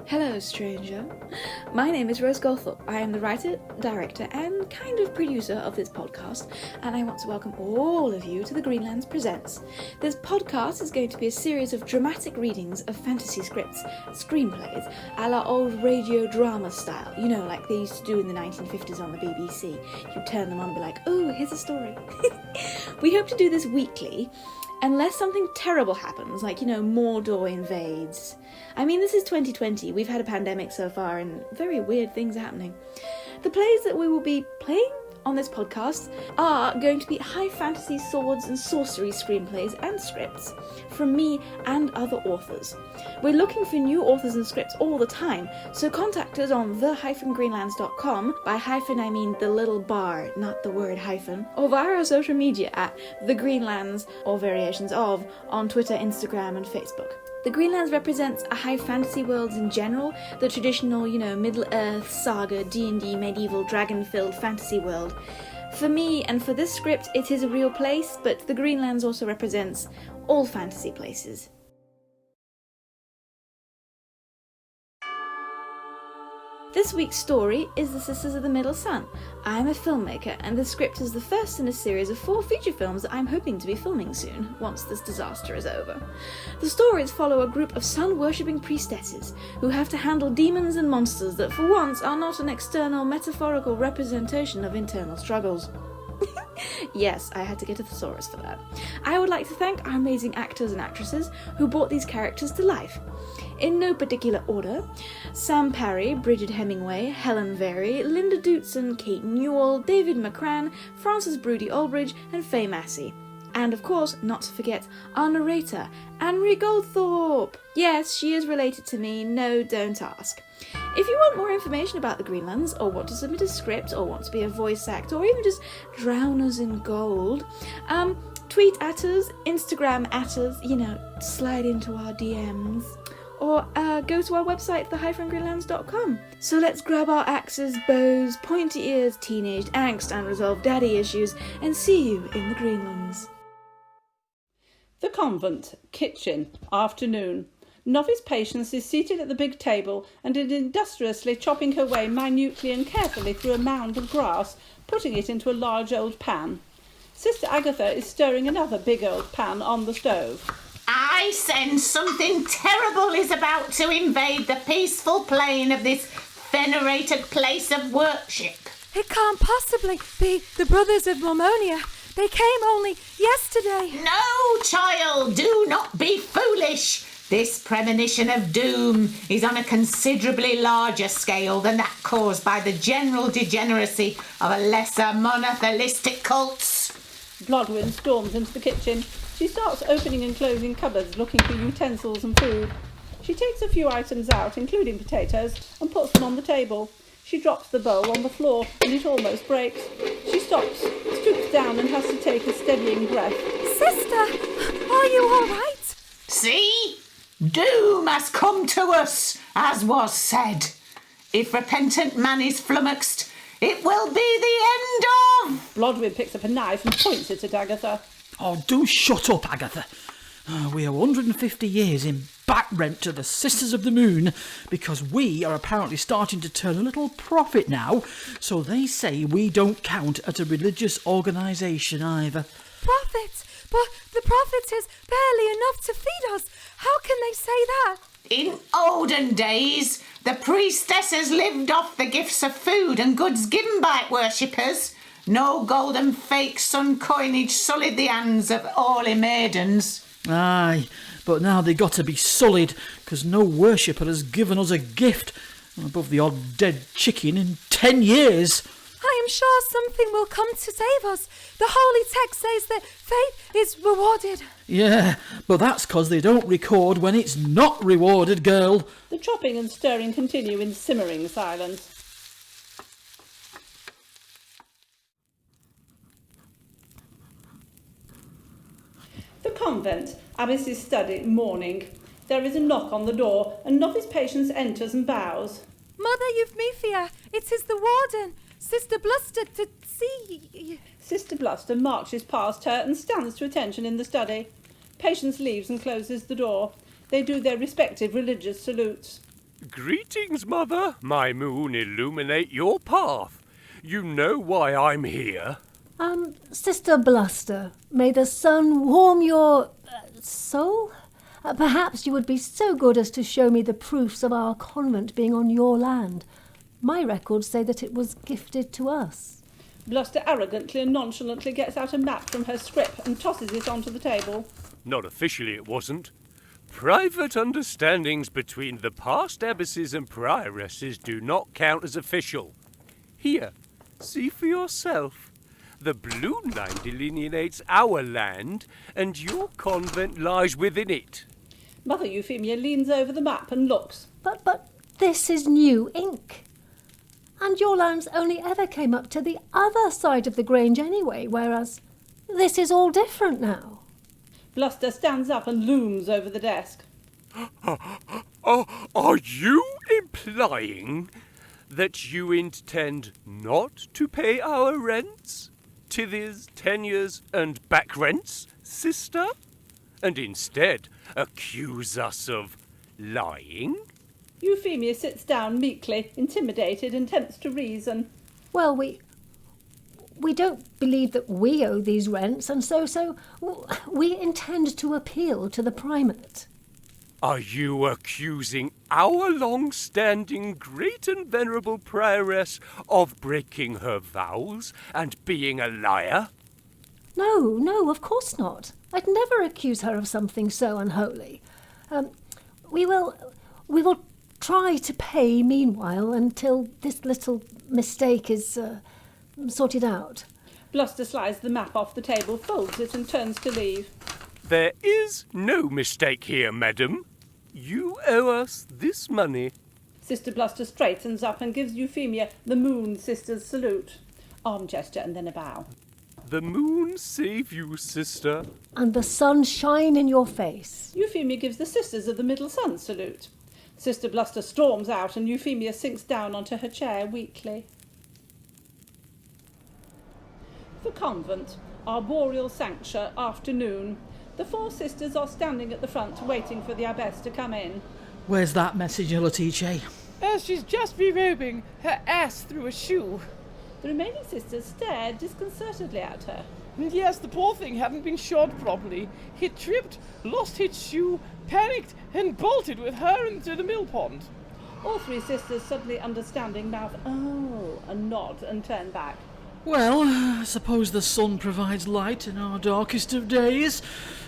Hello, stranger. My name is Rose Goldthorp. I am the writer, director, and kind of producer of this podcast, and I want to welcome all of you to the Greenlands Presents. This podcast is going to be a series of dramatic readings of fantasy scripts, screenplays, a la old radio drama style, you know, like they used to do in the 1950s on the BBC. You turn them on and be like, oh, here's a story. We hope to do this weekly, unless something terrible happens, like, Mordor invades. I mean, this is 2020, we've had a pandemic so far, and very weird things are happening. The plays that we will be playing on this podcast are going to be high fantasy swords and sorcery screenplays and scripts from me and other authors. We're looking for new authors and scripts all the time, so contact us on the-greenlands.com. By hyphen I mean the little bar, not the word hyphen, or via our social media at the Greenlands, or variations of, on Twitter, Instagram and Facebook. The Greenlands represents a high fantasy world in general, the traditional, Middle-earth, saga, D&D, medieval, dragon-filled fantasy world. For me, and for this script, it is a real place, but the Greenlands also represents all fantasy places. This week's story is The Sisters of the Middle Sun. I'm a filmmaker, and the script is the first in a series of 4 feature films that I'm hoping to be filming soon, once this disaster is over. The stories follow a group of sun-worshipping priestesses who have to handle demons and monsters that for once are not an external metaphorical representation of internal struggles. Yes, I had to get a thesaurus for that. I would like to thank our amazing actors and actresses who brought these characters to life. In no particular order: Sam Parry, Brigid Hemingway, Helen Varey, Linda Dootson, Kate Newall, David McCran, Frances Broudie-Oldridge, and Faye Massey. And of course, not to forget, our narrator, Anne-Marie Goldthorp. Yes, she is related to me, no, don't ask. If you want more information about the Greenlands, or want to submit a script, or want to be a voice actor, or even just drown us in gold, tweet at us, Instagram at us, slide into our DMs, or go to our website, the-greenlands.com. So let's grab our axes, bows, pointy ears, teenage angst, unresolved daddy issues, and see you in the Greenlands. The convent, kitchen, afternoon. Novice Patience is seated at the big table and is industriously chopping her way minutely and carefully through a mound of grass, putting it into a large old pan. Sister Agatha is stirring another big old pan on the stove. I sense something terrible is about to invade the peaceful plain of this venerated place of worship. It can't possibly be the brothers of Mormonia. They came only yesterday. No, child, do not be foolish. This premonition of doom is on a considerably larger scale than that caused by the general degeneracy of a lesser monotheistic cults. Blodwyn storms into the kitchen. She starts opening and closing cupboards looking for utensils and food. She takes a few items out, including potatoes, and puts them on the table. She drops the bowl on the floor and it almost breaks. She stops, stoops down and has to take a steadying breath. Sister, are you all right? See? Doom has come to us, as was said. If repentant man is flummoxed, it will be the end of... Blodwyn picks up a knife and points it at Agatha. Oh, do shut up, Agatha. We owe 150 years in back rent to the Sisters of the Moon because we are apparently starting to turn a little profit now, so they say we don't count as a religious organisation either. Profit? But the profit is barely enough to feed us. How can they say that? In olden days, the priestesses lived off the gifts of food and goods given by worshippers. No gold and fake sun coinage sullied the hands of holy maidens. Aye, but now they got to be sullied, because no worshipper has given us a gift, above the odd dead chicken, in 10 years. I am sure something will come to save us. The holy text says that faith is rewarded. Yeah, but that's 'cause they don't record when it's not rewarded, girl. The chopping and stirring continue in simmering silence. The convent, Abbess's study, morning. There is a knock on the door, and Novice Patience enters and bows. Mother Euphemia, it is the warden. Sister Bluster to see. Sister Bluster marches past her and stands to attention in the study. Patience leaves and closes the door. They do their respective religious salutes. Greetings, Mother. My moon illuminate your path. You know why I'm here. Sister Bluster, may the sun warm your soul? Perhaps you would be so good as to show me the proofs of our convent being on your land. My records say that it was gifted to us. Bluster arrogantly and nonchalantly gets out a map from her scrip and tosses it onto the table. Not officially it wasn't. Private understandings between the past abbesses and prioresses do not count as official. Here, see for yourself. The blue line delineates our land, and your convent lies within it. Mother Euphemia leans over the map and looks. But this is new ink. And your lands only ever came up to the other side of the Grange anyway, whereas this is all different now. Bluster stands up and looms over the desk. Are you implying that you intend not to pay our rents, tithes, tenures, and back rents, sister? And instead accuse us of lying? Euphemia sits down meekly, intimidated, and tempts to reason. Well, we don't believe that we owe these rents, and so we intend to appeal to the primate. Are you accusing our long-standing great and venerable prioress of breaking her vows and being a liar? No, of course not. I'd never accuse her of something so unholy. We will try to pay meanwhile until this little mistake is sorted out. Bluster slides the map off the table, folds it, and turns to leave. There is no mistake here, madam. You owe us this money. Sister Bluster straightens up and gives Euphemia the Moon Sister's salute. Arm gesture and then a bow. The moon save you, sister. And the sun shine in your face. Euphemia gives the Sisters of the Middle Sun salute. Sister Bluster storms out and Euphemia sinks down onto her chair weakly. The convent, arboreal sanctuary, afternoon. The four sisters are standing at the front waiting for the abbess to come in. Where's that message, Letice? She's just re-robing her ass through a shoe. The remaining sisters stare disconcertedly at her. Yes, the poor thing hadn't been shod properly. He tripped, lost his shoe, panicked, and bolted with her into the mill pond. All three sisters, suddenly understanding, mouth "oh" and nod and turn back. Well, I suppose the sun provides light in our darkest of days.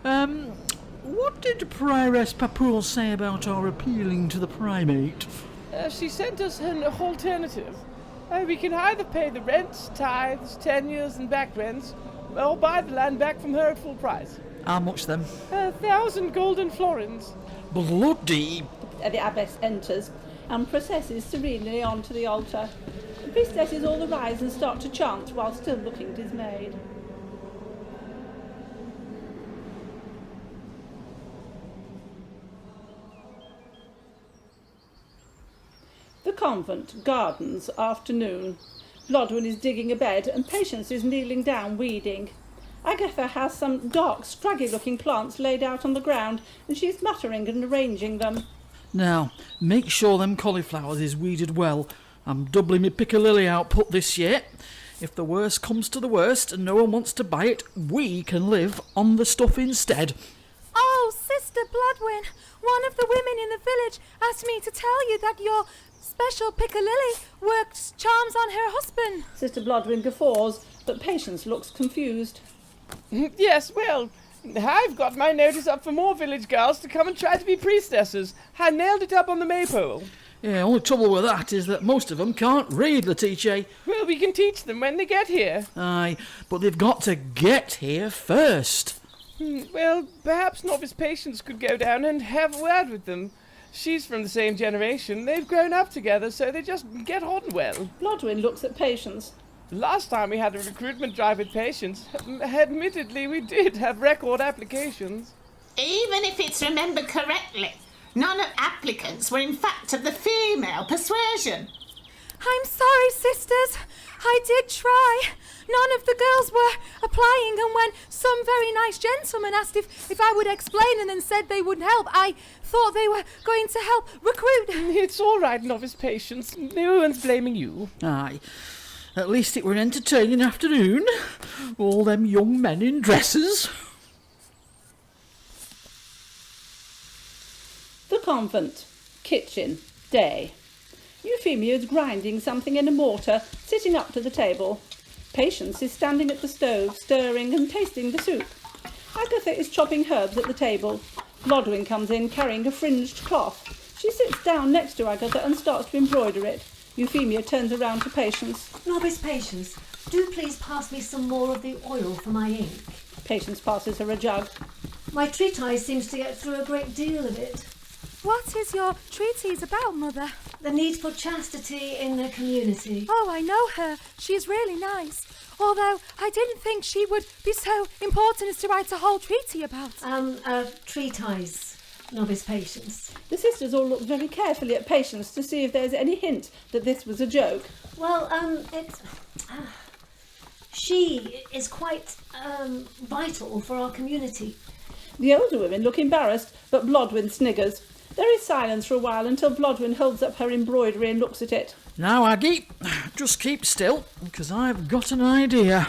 What did Prioress Papul say about our appealing to the primate? She sent us an alternative. We can either pay the rents, tithes, tenures, and back rents, or buy the land back from her at full price. How much then? 1,000 golden florins. Bloody! The abbess enters and processes serenely onto the altar. The priestesses all arise and start to chant while still looking dismayed. The Convent Gardens, afternoon. Blodwyn is digging a bed and Patience is kneeling down weeding. Agatha has some dark, scraggy-looking plants laid out on the ground and she's muttering and arranging them. Now, make sure them cauliflowers is weeded well. I'm doubling my piccalilli output this year. If the worst comes to the worst and no one wants to buy it, we can live on the stuff instead. Oh, Sister Blodwyn, one of the women in the village asked me to tell you that your special piccalilli works charms on her husband. Sister Blodwyn guffaws, but Patience looks confused. Yes, well, I've got my notice up for more village girls to come and try to be priestesses. I nailed it up on the maypole. Yeah, only trouble with that is that most of them can't read, Letice. Well, we can teach them when they get here. Aye, but they've got to get here first. Well, perhaps Novice Patience could go down and have a word with them. She's from the same generation. They've grown up together, so they just get on well. Blodwyn looks at Patience. Last time we had a recruitment drive with Patience, admittedly we did have record applications. Even if it's remembered correctly, none of applicants were in fact of the female persuasion. I'm sorry, sisters. I did try. None of the girls were applying, and when some very nice gentlemen asked if I would explain and then said they would help, I thought they were going to help recruit. It's all right, novice patience. No one's blaming you. Aye. At least it were an entertaining afternoon. All them young men in dresses. The convent. Kitchen. Day. Euphemia is grinding something in a mortar, sitting up to the table. Patience is standing at the stove, stirring and tasting the soup. Agatha is chopping herbs at the table. Blodwyn comes in carrying a fringed cloth. She sits down next to Agatha and starts to embroider it. Euphemia turns around to Patience. Novice Patience, do please pass me some more of the oil for my ink. Patience passes her a jug. My treatise seems to get through a great deal of it. What is your treatise about, Mother? The need for chastity in the community. Oh, I know her. She's really nice. Although I didn't think she would be so important as to write a whole treaty about. A treatise, Novice Patience. The sisters all look very carefully at Patience to see if there's any hint that this was a joke. Well, she is quite, vital for our community. The older women look embarrassed, but Blodwyn sniggers. There is silence for a while until Blodwyn holds up her embroidery and looks at it. Now, Aggie, just keep still, because I've got an idea.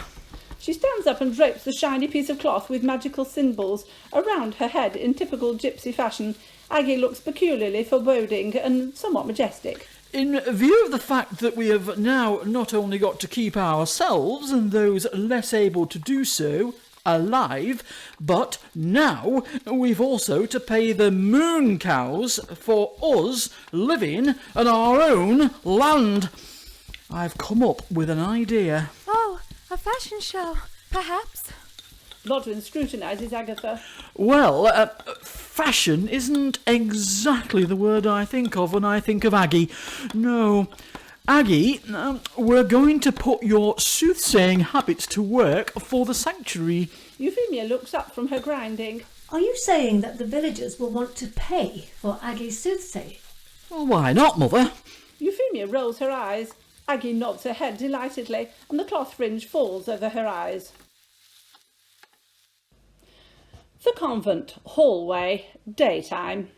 She stands up and drapes the shiny piece of cloth with magical symbols around her head in typical gypsy fashion. Aggie looks peculiarly foreboding and somewhat majestic. In view of the fact that we have now not only got to keep ourselves and those less able to do so alive, but now we've also to pay the moon cows for us living on our own land. I've come up with an idea. Oh, a fashion show, perhaps? Blodwyn scrutinises Agatha. Well, fashion isn't exactly the word I think of when I think of Aggie. No. Aggie, we're going to put your soothsaying habits to work for the sanctuary. Euphemia looks up from her grinding. Are you saying that the villagers will want to pay for Aggie's soothsaying? Well, why not, Mother? Euphemia rolls her eyes. Aggie nods her head delightedly, and the cloth fringe falls over her eyes. The convent. Hallway. Daytime.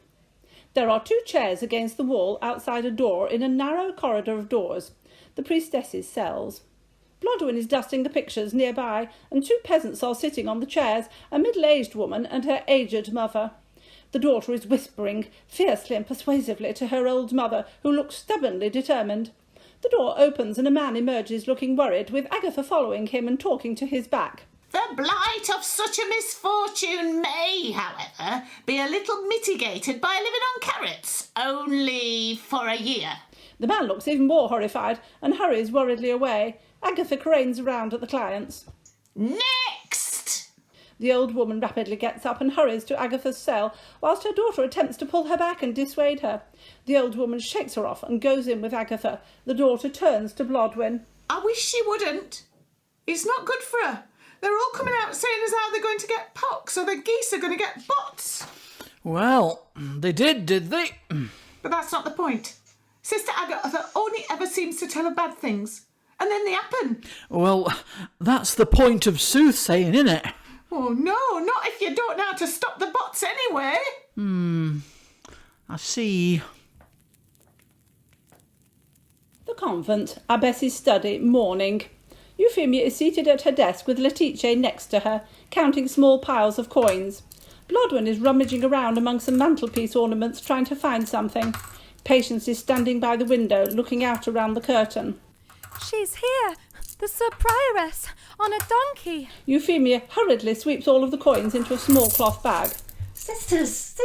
There are 2 chairs against the wall outside a door in a narrow corridor of doors, the priestess's cells. Blodwyn is dusting the pictures nearby, and 2 peasants are sitting on the chairs, a middle-aged woman and her aged mother. The daughter is whispering fiercely and persuasively to her old mother, who looks stubbornly determined. The door opens and a man emerges looking worried, with Agatha following him and talking to his back. The blight of such a misfortune may, however, be a little mitigated by living on carrots, only for a year. The man looks even more horrified and hurries worriedly away. Agatha cranes around at the clients. Next! The old woman rapidly gets up and hurries to Agatha's cell, whilst her daughter attempts to pull her back and dissuade her. The old woman shakes her off and goes in with Agatha. The daughter turns to Blodwyn. I wish she wouldn't. It's not good for her. They're all coming out saying as how they're going to get pox or the geese are going to get bots. Well, they did they? But that's not the point. Sister Agatha only ever seems to tell of bad things. And then they happen. Well, that's the point of soothsaying, isn't it? Oh, no, not if you don't know how to stop the bots anyway. I see. The convent. Abbess's study. Morning. Euphemia is seated at her desk with Letitia next to her, counting small piles of coins. Blodwyn is rummaging around among some mantelpiece ornaments, trying to find something. Patience is standing by the window, looking out around the curtain. She's here, the sub-prioress, on a donkey. Euphemia hurriedly sweeps all of the coins into a small cloth bag. Sisters,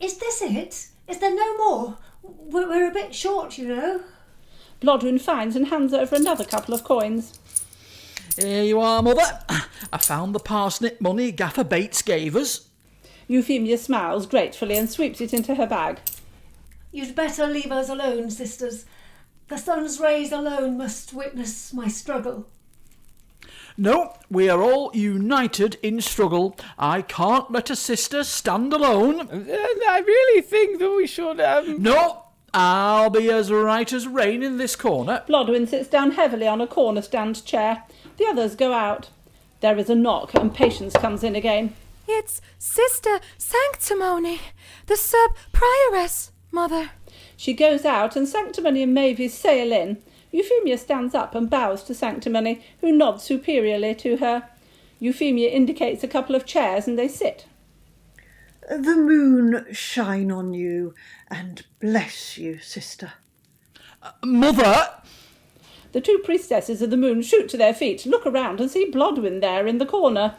is this it? Is there no more? We're a bit short, you know. Blodwyn finds and hands over another couple of coins. Here you are, Mother. I found the parsnip money Gaffer Bates gave us. Euphemia smiles gratefully and sweeps it into her bag. You'd better leave us alone, sisters. The sun's rays alone must witness my struggle. No, we are all united in struggle. I can't let a sister stand alone. And I really think that we should, No, I'll be as right as rain in this corner. Blodwyn sits down heavily on a corner stand chair. The others go out. There is a knock and Patience comes in again. It's Sister Sanctimony, the sub-prioress, Mother. She goes out and Sanctimony and Mavis sail in. Euphemia stands up and bows to Sanctimony, who nods superiorly to her. Euphemia indicates a couple of chairs and they sit. The moon shine on you and bless you, sister. Mother! The two priestesses of the moon shoot to their feet, look around and see Blodwyn there in the corner.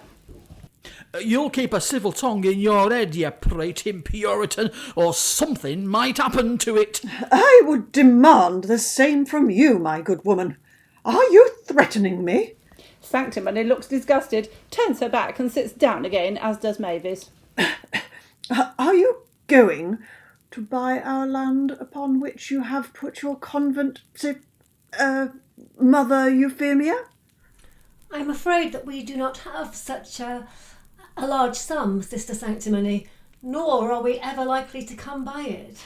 You'll keep a civil tongue in your head, you prating Puritan, or something might happen to it. I would demand the same from you, my good woman. Are you threatening me? Sanctimony looks disgusted, turns her back and sits down again, as does Mavis. Are you going to buy our land upon which you have put your convent, Mother Euphemia? I'm afraid that we do not have such a large sum, Sister Sanctimony, nor are we ever likely to come by it.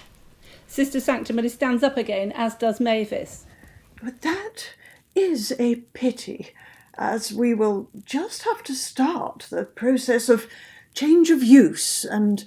Sister Sanctimony stands up again, as does Mavis. But that is a pity, as we will just have to start the process of change of use, and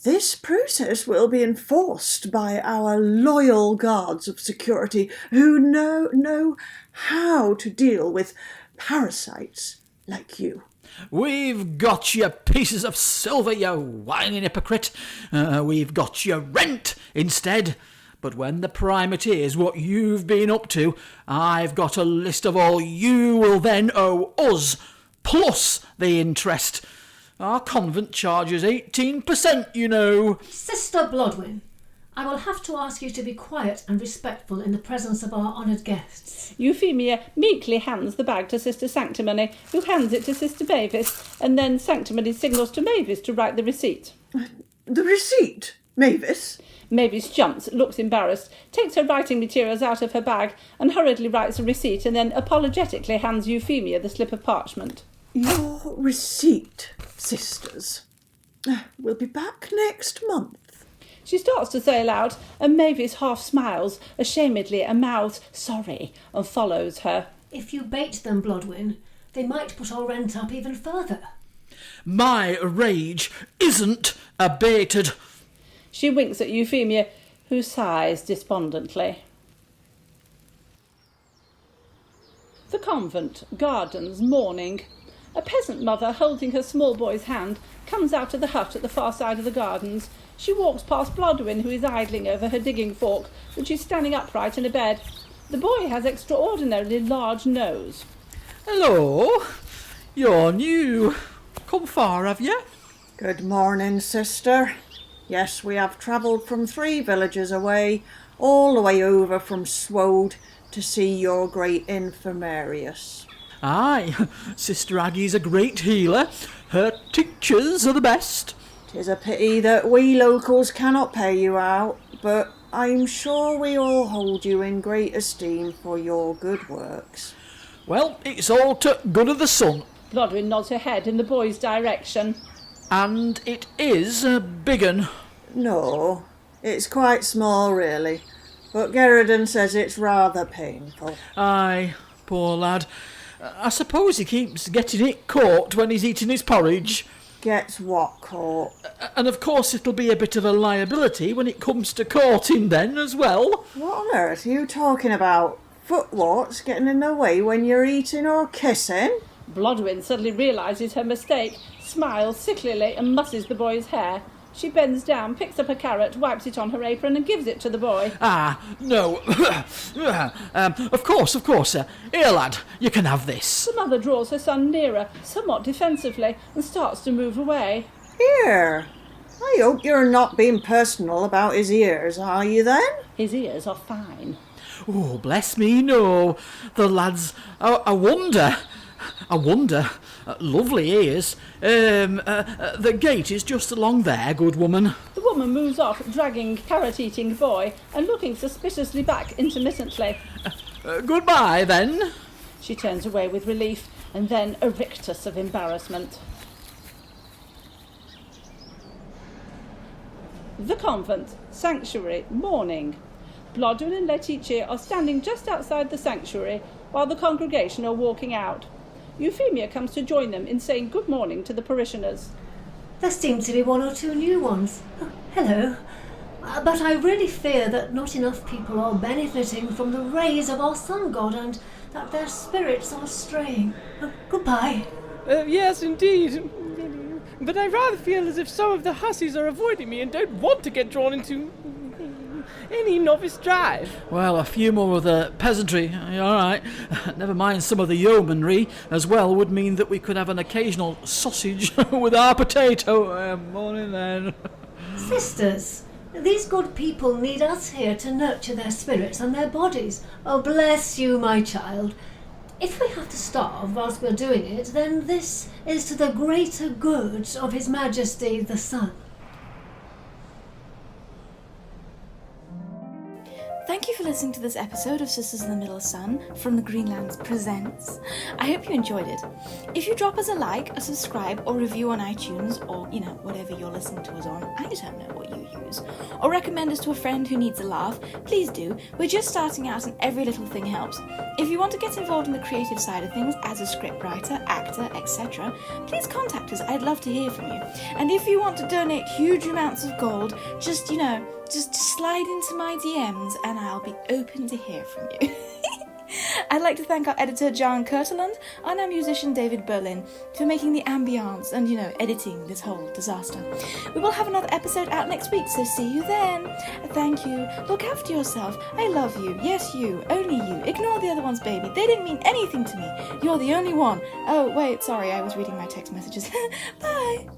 this process will be enforced by our loyal guards of security who know how to deal with parasites like you. We've got your pieces of silver, you whining hypocrite. We've got your rent instead. But when the primate is what you've been up to, I've got a list of all you will then owe us, plus the interest. Our convent charges 18%, you know. Sister Blodwyn, I will have to ask you to be quiet and respectful in the presence of our honoured guests. Euphemia meekly hands the bag to Sister Sanctimony, who hands it to Sister Mavis, and then Sanctimony signals to Mavis to write the receipt. The receipt, Mavis? Mavis jumps, looks embarrassed, takes her writing materials out of her bag and hurriedly writes a receipt and then apologetically hands Euphemia the slip of parchment. Your receipt, sisters. We'll be back next month. She starts to say aloud, and Mavis half smiles, ashamedly, and mouths, sorry, and follows her. If you bait them, Blodwyn, they might put our rent up even further. My rage isn't abated. She winks at Euphemia, who sighs despondently. The Convent Gardens, morning. A peasant mother, holding her small boy's hand, comes out of the hut at the far side of the gardens. She walks past Blodwyn, who is idling over her digging fork, which is standing upright in a bed. The boy has extraordinarily large nose. Hello, you're new. Come far, have you? Good morning, sister. Yes, we have travelled from 3 villages away, all the way over from Swode to see your great infirmarius. Aye, Sister Aggie's a great healer. Her tinctures are the best. 'Tis a pity that we locals cannot pay you out, but I'm sure we all hold you in great esteem for your good works. Well, it's all to good of the sun. Blodwyn nods her head in the boy's direction. And it is a big un. No, it's quite small, really, but Gerardin says it's rather painful. Aye, poor lad. I suppose he keeps getting it caught when he's eating his porridge. Gets what caught? And of course it'll be a bit of a liability when it comes to courting then as well. What on earth are you talking about? Footwarts getting in the way when you're eating or kissing? Blodwyn suddenly realises her mistake, smiles sicklily and musses the boy's hair. She bends down, picks up a carrot, wipes it on her apron and gives it to the boy. Ah, no. Of course. Here, lad, you can have this. The mother draws her son nearer, somewhat defensively, and starts to move away. Here. I hope you're not being personal about his ears, are you then? His ears are fine. Oh, bless me, no. The lad's a wonder. Lovely ears. The gate is just along there, good woman. The woman moves off, dragging carrot-eating boy and looking suspiciously back intermittently. Goodbye, then. She turns away with relief and then a rictus of embarrassment. The Convent Sanctuary, morning. Blodwen and Letitia are standing just outside the sanctuary while the congregation are walking out. Euphemia comes to join them in saying good morning to the parishioners. There seem to be one or two new ones. Oh, hello. But I really fear that not enough people are benefiting from the rays of our sun god and that their spirits are straying. Goodbye. Yes, indeed. But I rather feel as if some of the hussies are avoiding me and don't want to get drawn into any novice drive. Well, a few more of the peasantry, all right. Never mind some of the yeomanry as well would mean that we could have an occasional sausage with our potato. Morning then. Sisters, these good people need us here to nurture their spirits and their bodies. Oh, bless you, my child. If we have to starve whilst we're doing it, then this is to the greater good of His Majesty the Sun. Thank you for listening to this episode of Sisters in the Middle Sun from the Greenlands Presents. I hope you enjoyed it. If you drop us a like, a subscribe, or review on iTunes, or, whatever you're listening to us on, I don't know what you use, or recommend us to a friend who needs a laugh, please do. We're just starting out and every little thing helps. If you want to get involved in the creative side of things as a scriptwriter, actor, etc., please contact us. I'd love to hear from you. And if you want to donate huge amounts of gold, just slide into my DMs and I'll be open to hear from you. I'd like to thank our editor Jaan Kurtulan and our musician David Berlin for making the ambience and, editing this whole disaster. We will have another episode out next week, so see you then. Thank you. Look after yourself. I love you. Yes, you. Only you. Ignore the other ones, baby. They didn't mean anything to me. You're the only one. Oh, wait, sorry, I was reading my text messages. Bye.